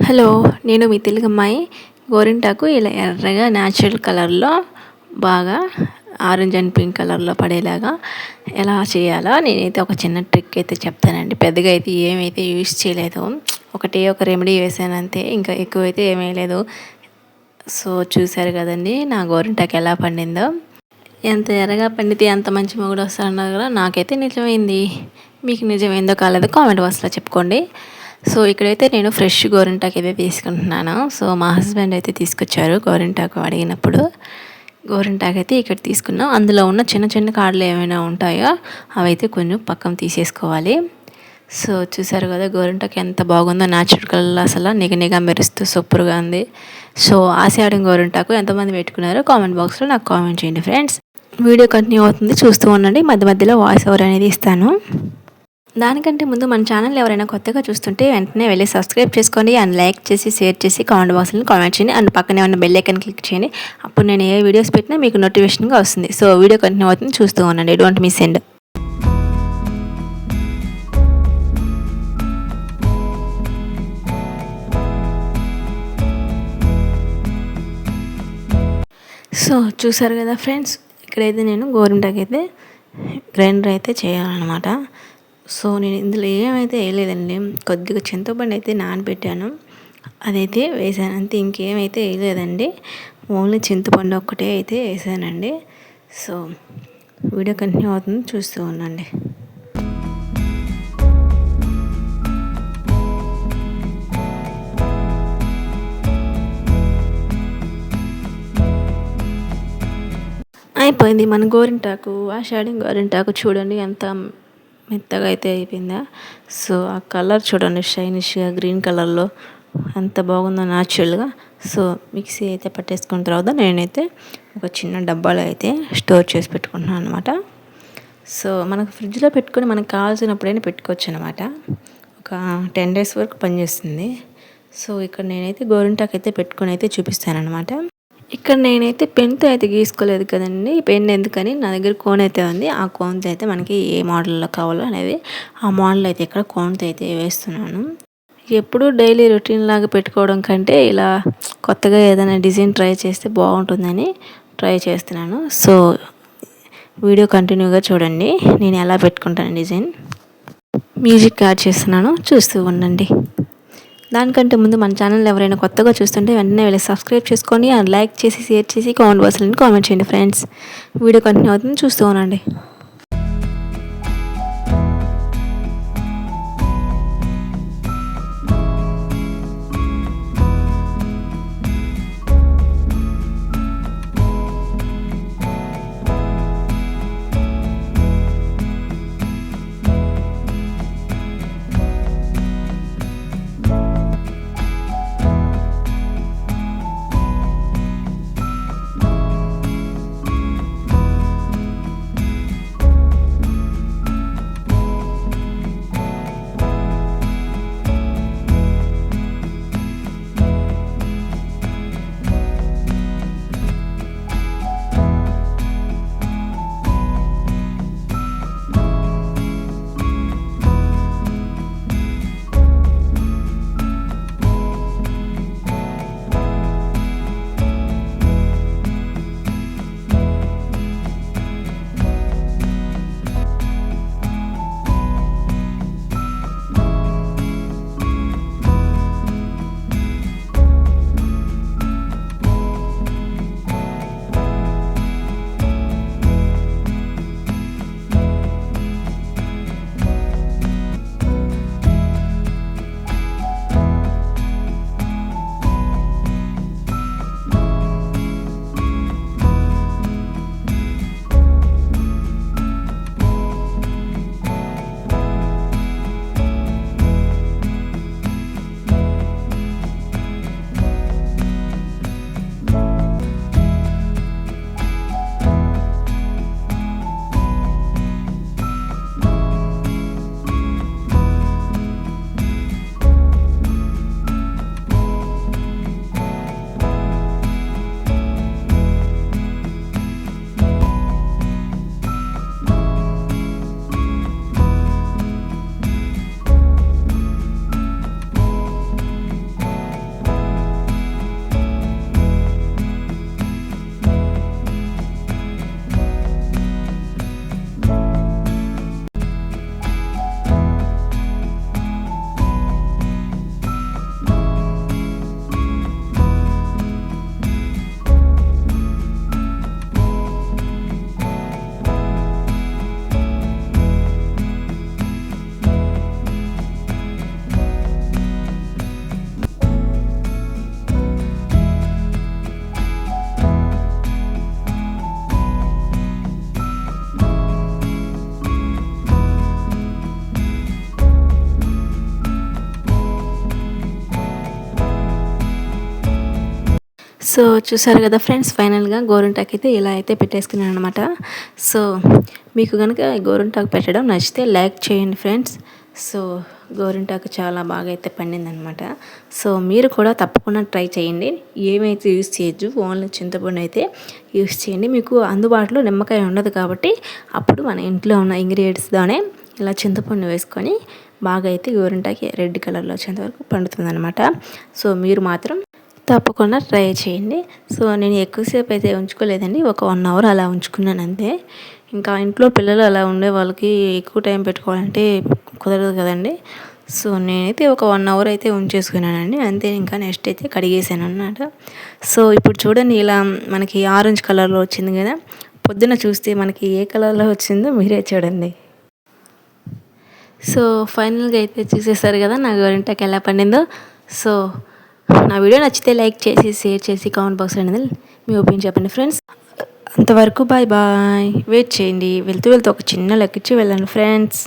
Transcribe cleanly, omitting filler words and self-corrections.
Hello, నేను మీ తెలుగమ్మాయి. గోరింటాకు ఇలా ఎర్రగా న్యాచురల్ కలర్లో బాగా ఆరెంజ్ అండ్ పింక్ కలర్లో పడేలాగా ఎలా చేయాలో నేనైతే ఒక చిన్న ట్రిక్ అయితే చెప్తానండి. పెద్దగా అయితే ఏమైతే యూస్ చేయలేదు, ఒక రెమెడీ వేసాను అంతే, ఇంకా ఎక్కువైతే ఏమీ వేయలేదు. సో చూసారు కదండి నా గోరింటాకు ఎలా పండిందో. ఎంత ఎర్రగా పండితే ఎంత మంచి మొగుడు వస్తారన్నారు కదా, నాకైతే నిజమైంది. మీకు నిజమైందో కాలేదో కామెంట్ బాక్స్లో చెప్పుకోండి. సో ఇక్కడైతే నేను ఫ్రెష్ గోరింటాకు అయితే తీసుకుంటున్నాను. సో మా హస్బెండ్ అయితే తీసుకొచ్చారు గోరింటాకు అడిగినప్పుడు. గోరింటాకు అయితే ఇక్కడ తీసుకున్నాం. అందులో ఉన్న చిన్న చిన్న కాడలు ఏమైనా ఉంటాయో అవైతే కొంచెం పక్కన తీసేసుకోవాలి. సో చూసారు కదా గోరింటాకు ఎంత బాగుందో, న్యాచురల్ కలర్ అసలు నిగనిగా మెరుస్తూ సూపర్గా ఉంది. సో ఆషాఢం గోరింటాకు ఎంతమంది పెట్టుకున్నారో కామెంట్ బాక్స్లో నాకు కామెంట్ చేయండి ఫ్రెండ్స్. వీడియో కంటిన్యూ అవుతుంది, చూస్తూ ఉండండి. మధ్య మధ్యలో వాయిస్ ఓవర్ అనేది ఇస్తాను. దానికంటే ముందు మన ఛానల్ ఎవరైనా కొత్తగా చూస్తుంటే వెంటనే వెళ్ళి సబ్స్క్రైబ్ చేసుకోండి, అండ్ లైక్ చేసి షేర్ చేసి కామెంట్ బాక్స్లో కామెంట్ చేయండి, అండ్ పక్కనే ఉన్న బెల్ ఐకాన్ క్లిక్ చేయండి. అప్పుడు నేను ఏ వీడియోస్ పెట్టినా మీకు నోటిఫికేషన్గా వస్తుంది. సో వీడియో కంటిన్యూ అవుతుంది, చూస్తూ ఉండండి. Don't miss end. సో చూసారు కదా ఫ్రెండ్స్, ఇక్కడైతే నేను గోరింటాకు అయితే గ్రైండర్ అయితే చేయాలన్నమాట. సో నేను ఇందులో ఏమైతే వేయలేదండి, కొద్దిగా చింతపండు అయితే నానబెట్టాను, అదైతే వేసాను అంతే. ఇంకేమైతే వేయలేదండి, ఓన్లీ చింతపండు ఒక్కటే అయితే వేసానండి. సో వీడియో కంటిన్యూ అవుతుంది, చూస్తూ ఉండండి. అయిపోయింది మన గోరింటాకు. ఆషాఢం గోరింటాకు చూడండి ఎంత మెత్తగా అయితే అయిపోయిందా. సో ఆ కలర్ చూడండి, షైనిష్గా గ్రీన్ కలర్లో ఎంత బాగుందో న్యాచురల్గా. సో మిక్సీ అయితే పట్టేసుకున్న తర్వాత నేనైతే ఒక చిన్న డబ్బాలో అయితే స్టోర్ చేసి పెట్టుకుంటున్నాను అనమాట. సో మనకు ఫ్రిడ్జ్లో పెట్టుకొని మనకు కావాల్సినప్పుడైనా పెట్టుకోవచ్చు అనమాట. ఒక 10 days వరకు పనిచేస్తుంది. సో ఇక్కడ నేనైతే గోరింటాకు అయితే పెట్టుకొని అయితే చూపిస్తాను అనమాట. ఇక్కడ నేనైతే పెన్తో అయితే గీసుకోలేదు కదండి, పెన్ ఎందుకని నా దగ్గర కోన్ అయితే ఉంది. ఆ కోన్తో అయితే మనకి ఏ మోడల్లో కావాలో అనేది ఆ మోడల్ అయితే ఇక్కడ కోన్తో అయితే వేస్తున్నాను. ఎప్పుడు డైలీ రొటీన్ లాగా పెట్టుకోవడం కంటే ఇలా కొత్తగా ఏదైనా డిజైన్ ట్రై చేస్తే బాగుంటుందని ట్రై చేస్తున్నాను. సో వీడియో కంటిన్యూగా చూడండి, నేను ఎలా పెట్టుకుంటాను డిజైన్. మ్యూజిక్ యాడ్ చేస్తున్నాను, చూస్తూ ఉండండి. దానికంటే ముందు మన ఛానల్ ఎవరైనా కొత్తగా చూస్తుంటే వెంటనే వెళ్ళి సబ్స్క్రైబ్ చేసుకోండి, అండ్ లైక్ చేసి షేర్ చేసి కామెంట్ బాక్స్లో కామెంట్ చేయండి ఫ్రెండ్స్. వీడియో కంటిన్యూ అవుతుంది, చూస్తూ ఉండండి. సో చూసారు కదా ఫ్రెండ్స్, ఫైనల్గా గోరింటాకు అయితే ఇలా అయితే పెట్టేసుకున్నాను అనమాట. సో మీకు కనుక గోరింటాకు పెట్టడం నచ్చితే లైక్ చేయండి ఫ్రెండ్స్. సో గోరింటాకు చాలా బాగా అయితే పండిందనమాట. సో మీరు కూడా తప్పకుండా ట్రై చేయండి. ఏమైతే యూస్ చేయొచ్చు, ఓన్లీ చింతపండు అయితే యూస్ చేయండి. మీకు అందుబాటులో నిమ్మకాయ ఉండదు కాబట్టి అప్పుడు మన ఇంట్లో ఉన్న ఇంగ్రీడియంట్స్తోనే ఇలా చింతపండు వేసుకొని బాగా అయితే గోరింటాకి రెడ్ కలర్లో వచ్చేంత వరకు పండుతుంది అనమాట. సో మీరు మాత్రం తప్పకుండా ట్రై చేయండి. సో నేను ఎక్కువసేపు అయితే ఉంచుకోలేదండి, ఒక 1 అవర్ అలా ఉంచుకున్నాను అంతే. ఇంకా ఇంట్లో పిల్లలు అలా ఉండే వాళ్ళకి ఎక్కువ టైం పెట్టుకోవాలంటే కుదరదు కదండి. సో నేనైతే ఒక 1 అవర్ అయితే ఉంచేసుకున్నానండి అంతే. ఇంకా నెక్స్ట్ అయితే కడిగేసాను అన్నమాట. సో ఇప్పుడు చూడండి, ఇలా మనకి ఆరెంజ్ కలర్లో వచ్చింది కదా. పొద్దున చూస్తే మనకి ఏ కలర్లో వచ్చిందో మీరే చూడండి. సో ఫైనల్గా అయితే చూసేసారు కదా నా గోరింటాకు ఎలా పండిందో. సో నా వీడియో నచ్చితే లైక్ చేసి, షేర్ చేసి, కామెంట్ బాక్స్ అనేది మీ ఒపీనియన్ చెప్పండి ఫ్రెండ్స్. అంతవరకు బాయ్ బాయ్. వెయిట్ చేయండి, వెళ్తూ వెళ్తూ ఒక చిన్న లెక్కిచ్చి వెళ్ళండి ఫ్రెండ్స్.